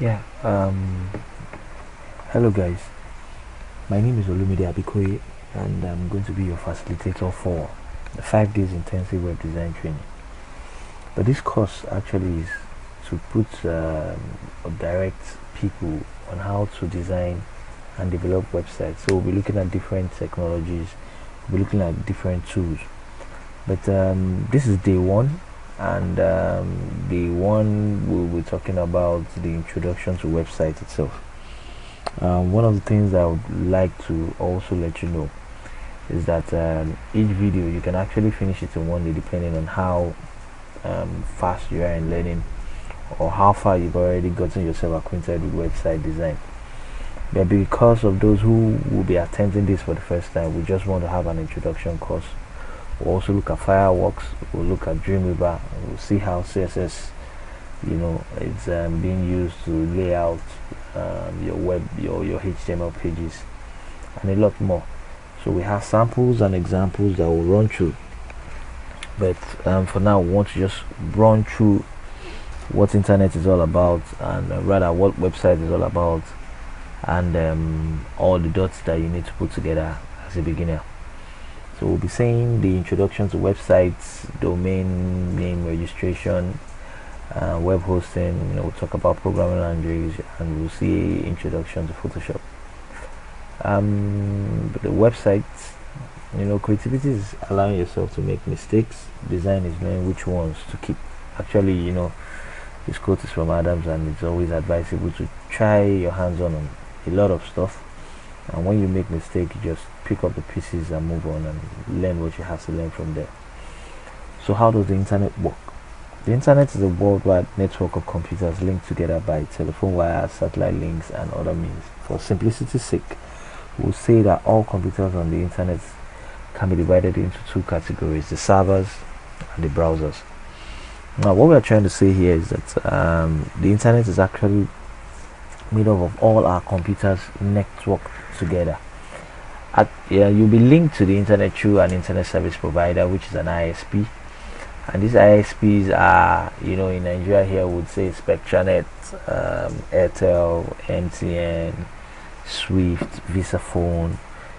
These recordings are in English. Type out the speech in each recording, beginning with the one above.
Yeah. Hello guys. My name is Olumide Abikoye, and I'm going to be your facilitator for the 5 days intensive web design training. But this course actually is to put or direct people on how to design and develop websites. So we'll be looking at different technologies, we'll be looking at different tools. But this is day one, and day one we'll be talking about the introduction to website itself. One of the things I would like to also let you know is that each video you can actually finish it in one day depending on how fast you are in learning or how far you've already gotten yourself acquainted with website design. But because of those who will be attending this for the first time, we just want to have an introduction course. We'll also look at fireworks, we'll look at Dreamweaver, we'll see how CSS it's being used to lay out your web, your HTML pages, and a lot more. So we have samples and examples that we'll run through, but for now we want to just run through what internet is all about, and rather what website is all about, and all the dots that you need to put together as a beginner. So we'll be saying the introduction to websites, domain name registration, web hosting. We'll talk about programming language, and we'll see introduction to Photoshop. But the websites, creativity is allowing yourself to make mistakes. Design is knowing which ones to keep. Actually, this quote is from Adams, and it's always advisable to try your hands on a lot of stuff. And when you make mistakes, you just pick up the pieces and move on and learn what you have to learn from there. So how does the internet work? The internet is a worldwide network of computers linked together by telephone wires, satellite links, and other means. For simplicity's sake, we'll say that all computers on the internet can be divided into two categories: the servers and the browsers. Now, what we are trying to say here is that the internet is actually made up of all our computers networked together. You'll be linked to the internet through an internet service provider, which is an ISP. And these ISPs are, in Nigeria here would say Spectranet, Airtel, MTN, Swift, Visaphone.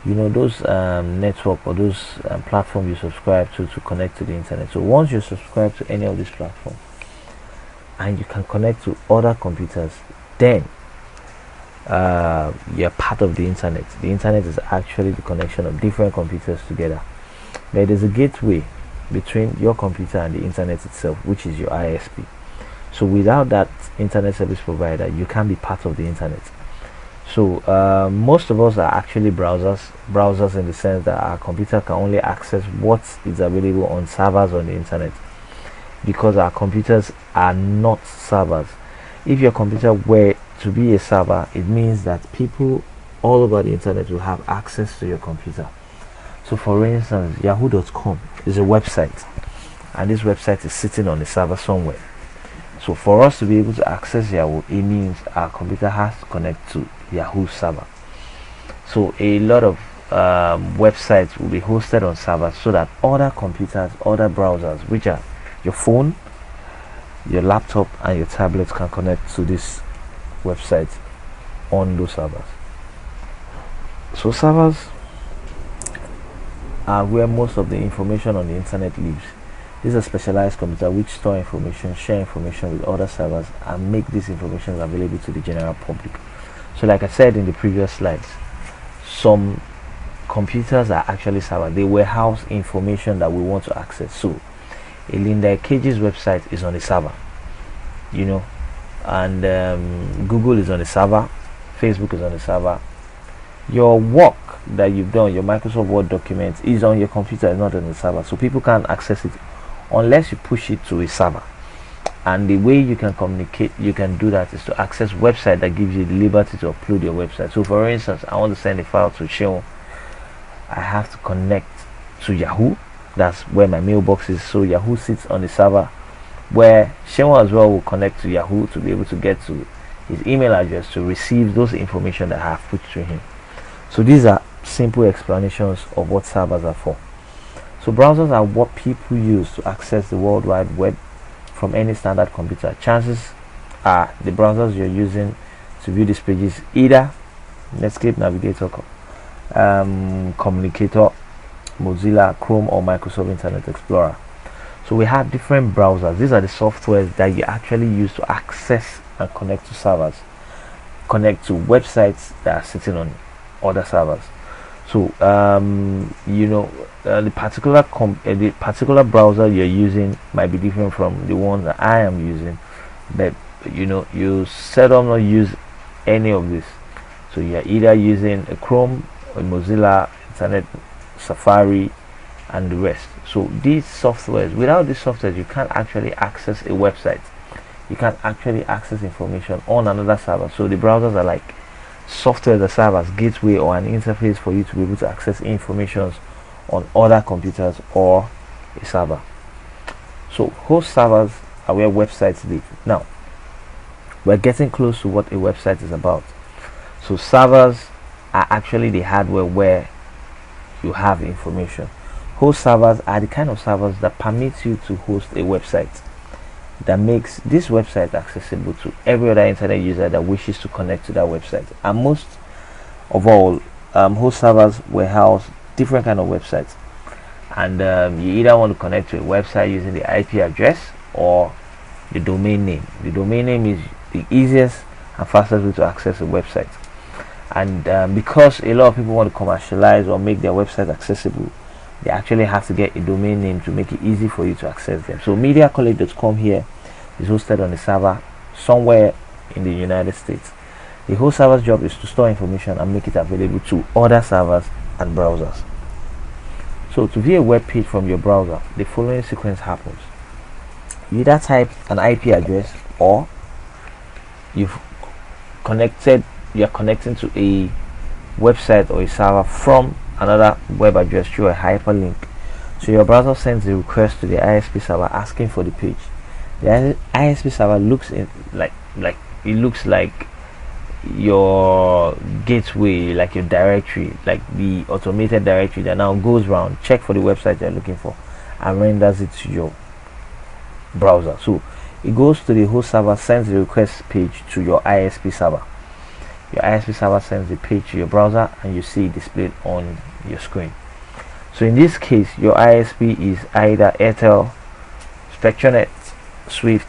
Those network or those platforms you subscribe to connect to the internet. So once you subscribe to any of these platforms and you can connect to other computers, then you're part of the internet. The internet is actually the connection of different computers together. There is a gateway between your computer and the internet itself, which is your ISP. So without that internet service provider, you can't be part of the internet. So most of us are actually browsers in the sense that our computer can only access what is available on servers on the internet, because our computers are not servers. If your computer were to be a server, it means that people all over the internet will have access to your computer. So for instance, yahoo.com is a website, and this website is sitting on a server somewhere. So for us to be able to access Yahoo, it means our computer has to connect to Yahoo server. So a lot of websites will be hosted on servers so that other computers, other browsers, which are your phone, your laptop, and your tablet, can connect to this website on those servers. So servers are where most of the information on the internet lives. These are specialized computers which store information, share information with other servers, and make this information available to the general public. So like I said in the previous slides, some computers are actually servers. They warehouse information that we want to access. So a Linda Cage's website is on a server, and Google is on a server, Facebook is on a server. Your work that you've done, your Microsoft Word document, is on your computer, not on the server. So people can't access it unless you push it to a server. And the way you can communicate, you can do that, is to access website that gives you the liberty to upload your website. So for instance, I want to send a file to Sheon. I have to connect to Yahoo. That's where my mailbox is. So Yahoo sits on the server, where Sheon as well will connect to Yahoo to be able to get to his email address to receive those information that I have put to him. So these are simple explanations of what servers are for. So browsers are what people use to access the World Wide Web from any standard computer. Chances are the browsers you're using to view these pages: either Netscape Navigator, Communicator, Mozilla, Chrome, or Microsoft Internet Explorer. So we have different browsers. These are the softwares that you actually use to access and connect to servers, connect to websites that are sitting on other servers. So the particular browser you're using might be different from the one that I am using, but you seldom not use any of this. So you're either using a Chrome, a Mozilla, Internet, Safari, and the rest. So these softwares, without these softwares, you can't actually access a website. You can't actually access information on another server. So the browsers are like software that serve as gateway or an interface for you to be able to access information on other computers or a server. So host servers are where websites live. Now we're getting close to what a website is about. So servers are actually the hardware where you have information. Host servers are the kind of servers that permit you to host a website, that makes this website accessible to every other internet user that wishes to connect to that website. And most of all, host servers will house different kind of websites, and you either want to connect to a website using the IP address or the domain name. The domain name is the easiest and fastest way to access a website, and because a lot of people want to commercialize or make their website accessible, they actually have to get a domain name to make it easy for you to access them. So MediaCollege.com here is hosted on a server somewhere in the United States. The host server's job is to store information and make it available to other servers and browsers. So to view a web page from your browser, the following sequence happens. You either type an IP address, or you're connecting to a website or a server from another web address through a hyperlink. So your browser sends a request to the ISP server asking for the page. The ISP server looks like your gateway, like your directory, like the automated directory that now goes around, check for the website you're looking for, and renders it to your browser. So it goes to the host server, sends the request page to your ISP server. Your ISP server sends the page to your browser, and you see it displayed on your screen. So in this case, your ISP is either Airtel, Spectranet, Swift,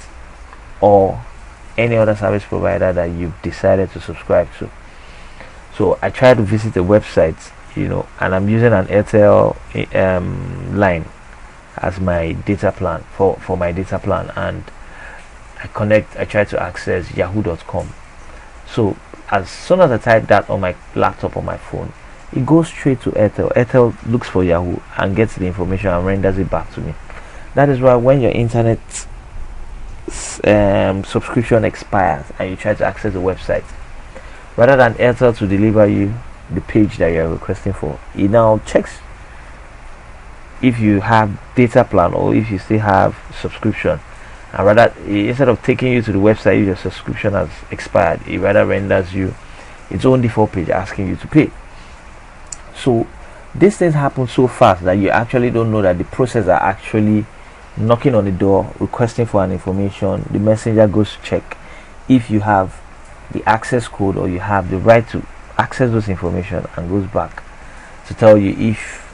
or any other service provider that you've decided to subscribe to. So I try to visit a website, and I'm using an Airtel line as my data plan for my data plan, and I try to access yahoo.com. So as soon as I type that on my laptop or my phone, it goes straight to Airtel. Airtel looks for Yahoo and gets the information and renders it back to me. That is why when your internet subscription expires and you try to access the website, rather than Airtel to deliver you the page that you are requesting for, it now checks if you have data plan or if you still have subscription, and rather, instead of taking you to the website if your subscription has expired, it rather renders you its own default page asking you to pay. So these things happen so fast that you actually don't know that the process are actually knocking on the door, requesting for an information. The messenger goes to check if you have the access code or you have the right to access those information, and goes back to tell you if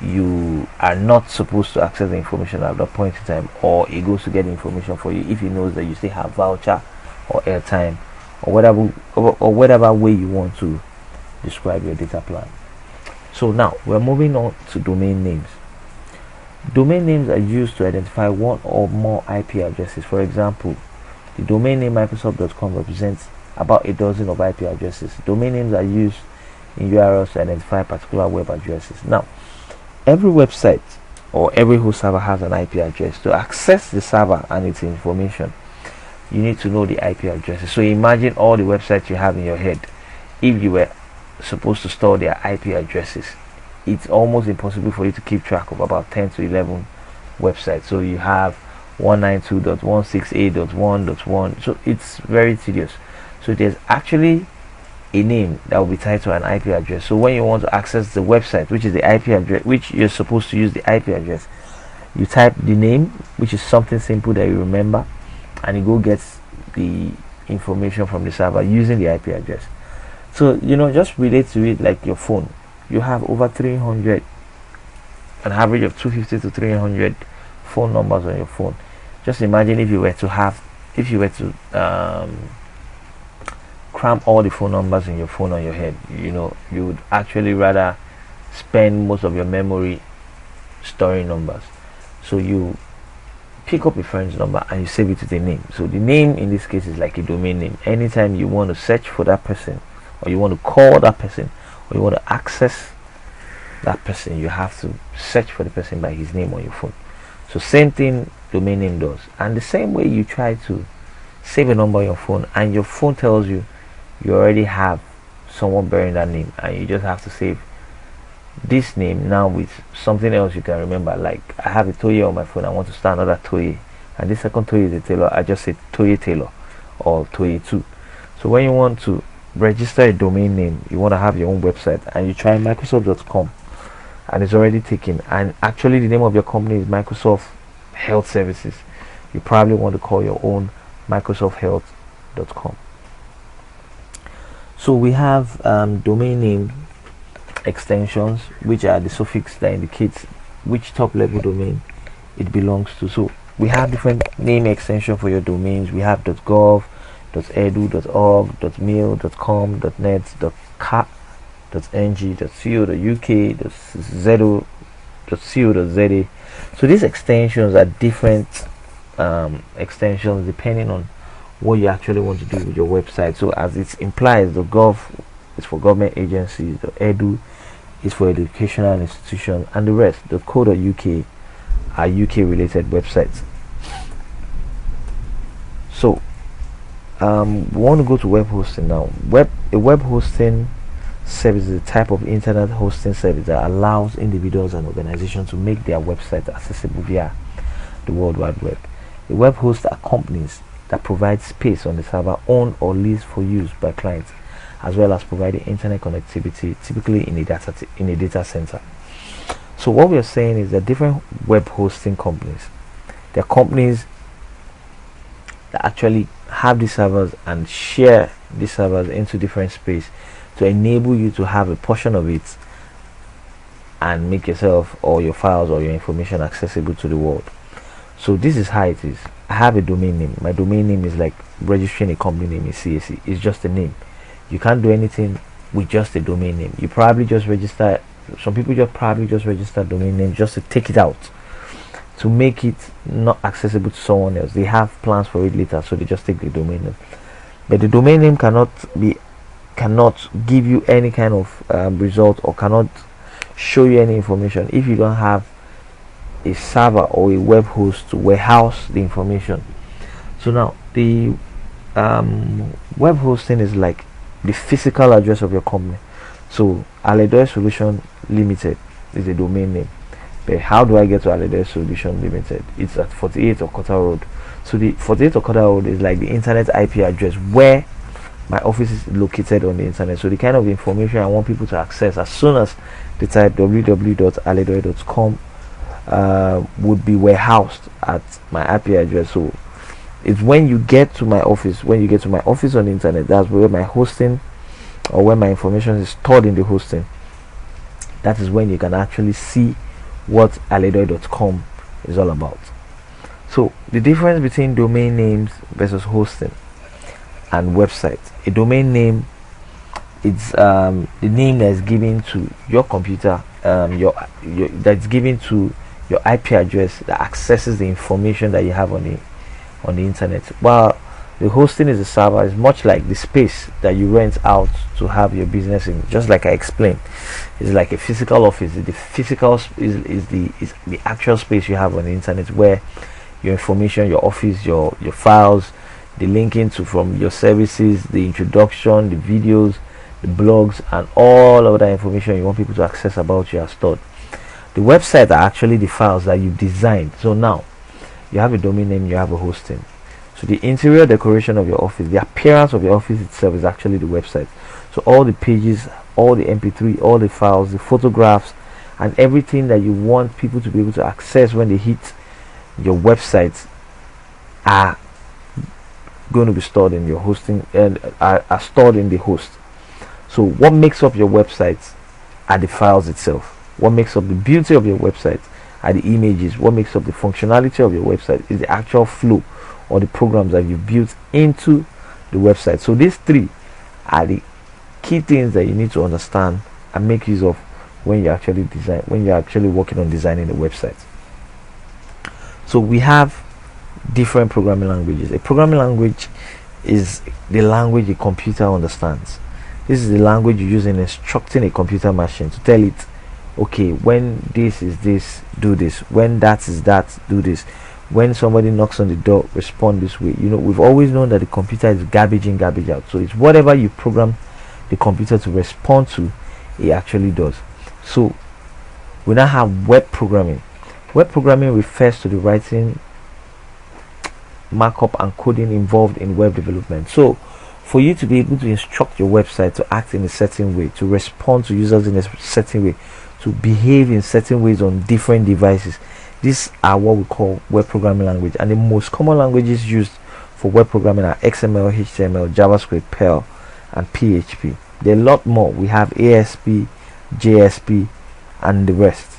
you are not supposed to access the information at that point in time, or it goes to get the information for you if it knows that you still have voucher or airtime or whatever way you want to describe your data plan. So now we're moving on to domain names. Domain names are used to identify one or more IP addresses. For example, the domain name Microsoft.com represents about a dozen of IP addresses. Domain names are used in URLs to identify particular web addresses. Now, every website or every host server has an IP address. To access the server and its information, you need to know the IP addresses. So imagine all the websites you have in your head. If you were supposed to store their IP addresses, it's almost impossible for you to keep track of about 10 to 11 websites. So you have 192.168.1.1, so it's very tedious. So there's actually a name that will be tied to an IP address. So when you want to access the website, which is the IP address, which you're supposed to use the IP address, you type the name, which is something simple that you remember, and it go gets the information from the server using the IP address. So just relate to it like your phone. You have over 300, an average of 250 to 300 phone numbers on your phone. Just imagine if you were to cram all the phone numbers in your phone on your head. You would actually rather spend most of your memory storing numbers. So you pick up a friend's number and you save it with a name. So the name in this case is like a domain name. Anytime you want to search for that person, or you want to call that person, or you want to access that person, you have to search for the person by his name on your phone. So same thing domain name does. And the same way you try to save a number on your phone and your phone tells you already have someone bearing that name, and you just have to save this name now with something else you can remember. Like, I have a Toye on my phone, I want to start another Toye, and this second Toye is a Taylor. I just say Toye Taylor or Toye 2. So when you want to register a domain name, you want to have your own website, and you try Microsoft.com and it's already taken, and actually the name of your company is Microsoft Health Services, you probably want to call your own MicrosoftHealth.com. So we have domain name extensions, which are the suffix that indicates which top level domain it belongs to. So we have different name extension for your domains. We have .gov, .edu, .org, .mil, .com, .net, .cat, .ng, .co.uk, .zo, .co.za. So these extensions are different extensions depending on what you actually want to do with your website. So as it implies, the .gov is for government agencies, the .edu is for educational institutions, and the rest, the .co.uk, are UK related websites. So we want to go to web hosting now. A web hosting service is a type of internet hosting service that allows individuals and organizations to make their website accessible via the World Wide Web. A web host are companies that provide space on the server owned or leased for use by clients, as well as providing internet connectivity, typically in a data center. So what we are saying is that different web hosting companies, they're companies that actually have these servers and share these servers into different space to enable you to have a portion of it and make yourself or your files or your information accessible to the world. So this is how it is. I have a domain name. My domain name is like registering a company name in CAC. It's just a name. You can't do anything with just a domain name. You probably just register, some people just probably just register domain name just to take it out, to make it not accessible to someone else. They have plans for it later, so they just take the domain name. But the domain name cannot give you any kind of result, or cannot show you any information if you don't have a server or a web host to warehouse the information. So now the web hosting is like the physical address of your company. So Aledoy Solution Limited is a domain name. But how do I get to Aledoy Solution Limited? It's at 48 Okota Road. So the 48 Okota Road is like the internet IP address where my office is located on the internet. So the kind of information I want people to access as soon as they type www.aledoy.com would be warehoused at my IP address. So it's when you get to my office, on the internet, that's where my hosting, or where my information is stored in the hosting. That is when you can actually see what aledoy.com is all about. So the difference between domain names versus hosting and website. A domain name, it's the name that is given to your computer, that's given to your IP address that accesses the information that you have on the internet. While the hosting is a server, is much like the space that you rent out to have your business in. Just like I explained, it's like a physical office. The physical is the actual space you have on the internet where your information, your office, your files, the linking to from your services, the introduction, the videos, the blogs, and all of that information you want people to access about you are stored. The website are actually the files that you've designed. So now you have a domain name, you have a hosting. So the interior decoration of your office, the appearance of your office itself, is actually the website. So all the pages, all the MP3, all the files, the photographs, and everything that you want people to be able to access when they hit your website are going to be stored in your hosting and are stored in the host. So what makes up your website are the files itself. What makes up the beauty of your website are the images. What makes up the functionality of your website is the actual flow or the programs that you built into the website. So these three are the key things that you need to understand and make use of when you actually design, when you're actually working on designing the website. So we have different programming languages. A programming language is the language a computer understands. This is the language you use in instructing a computer machine to tell it, okay, when this is this, do this. When that is that, do this. When somebody knocks on the door, respond this way. You know, we've always known that the computer is garbage in, garbage out. So it's whatever you program the computer to respond to, it actually does. So we now have web programming. Web programming refers to the writing, markup and coding involved in web development. So for you to be able to instruct your website to act in a certain way, to respond to users in a certain way, to behave in certain ways on different devices, these are what we call web programming language. And the most common languages used for web programming are XML, HTML, JavaScript, Perl and PHP. There are a lot more. We have ASP, JSP and the rest.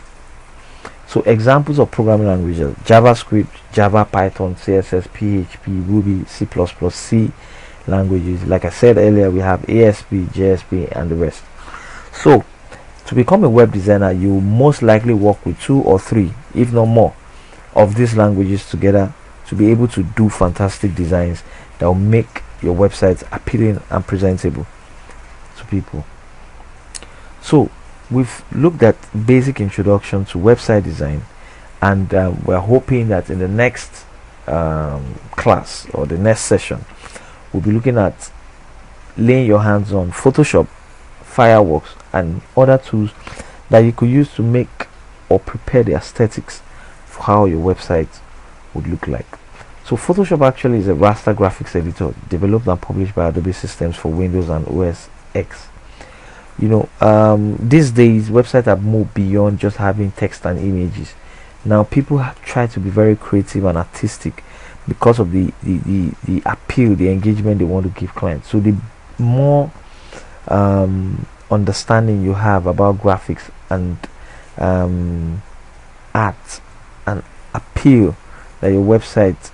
So examples of programming languages: JavaScript, Java, Python, CSS, PHP, Ruby, C++, C languages. Like I said earlier, we have ASP, JSP and the rest. So to become a web designer, you most likely work with 2 or 3, if not more, of these languages together to be able to do fantastic designs that will make your website appealing and presentable to people. So we've looked at basic introduction to website design, and we're hoping that in the next class or the next session we'll be looking at laying your hands on Photoshop, Fireworks and other tools that you could use to make or prepare the aesthetics for how your website would look like. So Photoshop actually is a raster graphics editor developed and published by Adobe Systems for Windows and OS X. You know, these days websites have moved beyond just having text and images. Now people try to be very creative and artistic because of the appeal, the engagement they want to give clients. So the more understanding you have about graphics and art and appeal that your website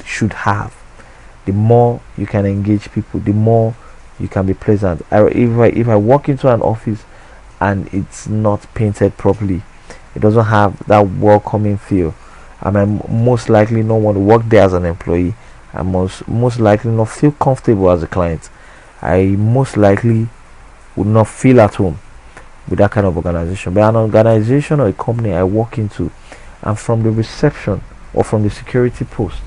should have, the more you can engage people, the more you can be pleasant. If I walk into an office and it's not painted properly, it doesn't have that welcoming feel, I might most likely not want to work there as an employee. I most likely not feel comfortable as a client. I most likely would not feel at home with that kind of organization. But an organization or a company I walk into, and from the reception or from the security post,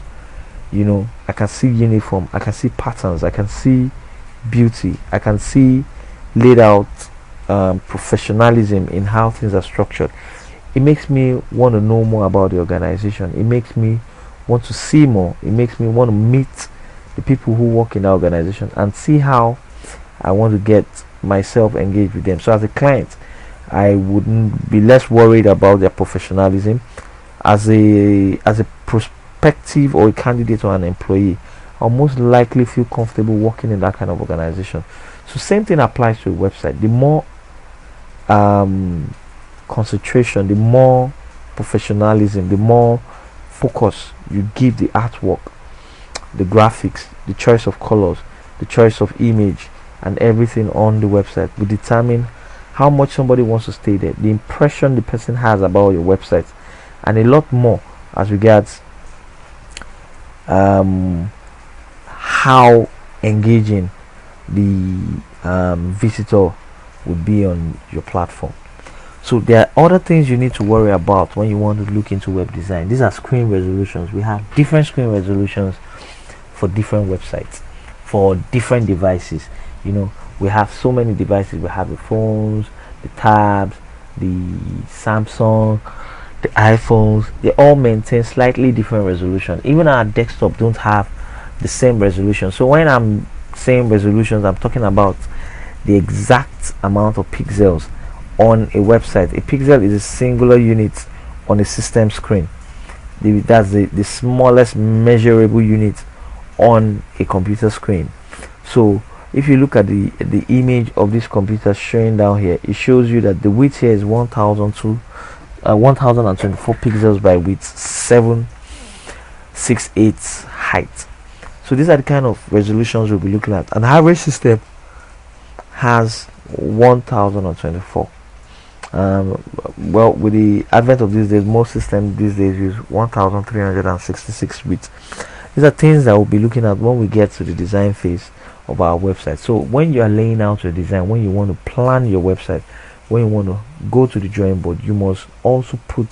you know, I can see uniform, I can see patterns, I can see beauty, I can see laid out professionalism in how things are structured. It makes me want to know more about the organization. It makes me want to see more. It makes me want to meet the people who work in the organization and see how I want to get myself engaged with them. So as a client, I wouldn't be less worried about their professionalism. As a prospective or a candidate or an employee, I'll most likely feel comfortable working in that kind of organization. So same thing applies to a website. The more concentration, the more professionalism, the more focus you give the artwork, the graphics, the choice of colors, the choice of image and everything on the website will determine how much somebody wants to stay there, the impression the person has about your website, and a lot more as regards how engaging the visitor would be on your platform. So there are other things you need to worry about when you want to look into web design. These are screen resolutions. We have different screen resolutions for different websites, for different devices. You know, we have so many devices. We have the phones, the tabs, the Samsung, the iPhones. They all maintain slightly different resolution. Even our desktop don't have the same resolution. So when I'm saying resolutions, I'm talking about the exact amount of pixels on a website. A pixel is a singular unit on a system screen. That's the smallest measurable unit on a computer screen. So if you look at the image of this computer showing down here, it shows you that the width here is 1024 pixels by width, 768 height. So these are the kind of resolutions we'll be looking at. An average system has 1024. Well, with the advent of these days, most systems these days use 1366 width. These are things that we'll be looking at when we get to the design phase of our website. So when you are laying out your design, when you want to plan your website, when you want to go to the drawing board, you must also put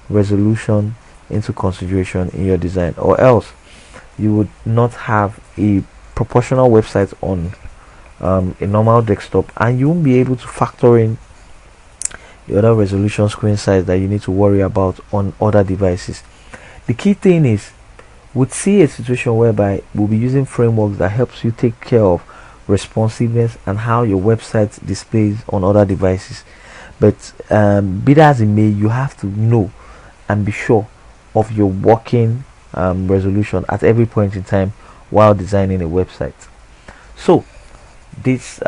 resolution into consideration in your design, or else you would not have a proportional website on a normal desktop, and you won't be able to factor in the other resolution screen size that you need to worry about on other devices. The key thing is, we'd see a situation whereby we'll be using frameworks that helps you take care of responsiveness and how your website displays on other devices. But be that as it may, you have to know and be sure of your working resolution at every point in time while designing a website. So this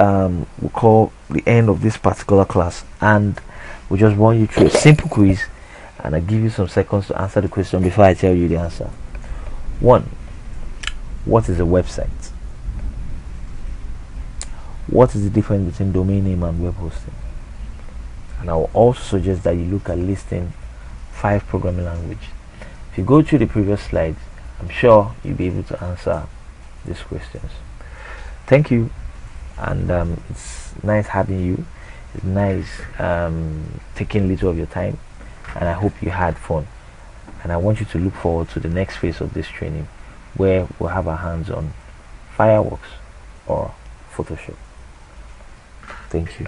we call the end of this particular class, and we just run you through a simple quiz, and I give you some seconds to answer the question before I tell you the answer. 1. What is a website? What is the difference between domain name and web hosting? And I will also suggest that you look at listing 5 programming languages. If you go through the previous slides, I'm sure you'll be able to answer these questions. Thank you, and it's nice having you. It's nice taking a little of your time, and I hope you had fun. And I want you to look forward to the next phase of this training, where we'll have our hands on Fireworks or Photoshop. Thank you.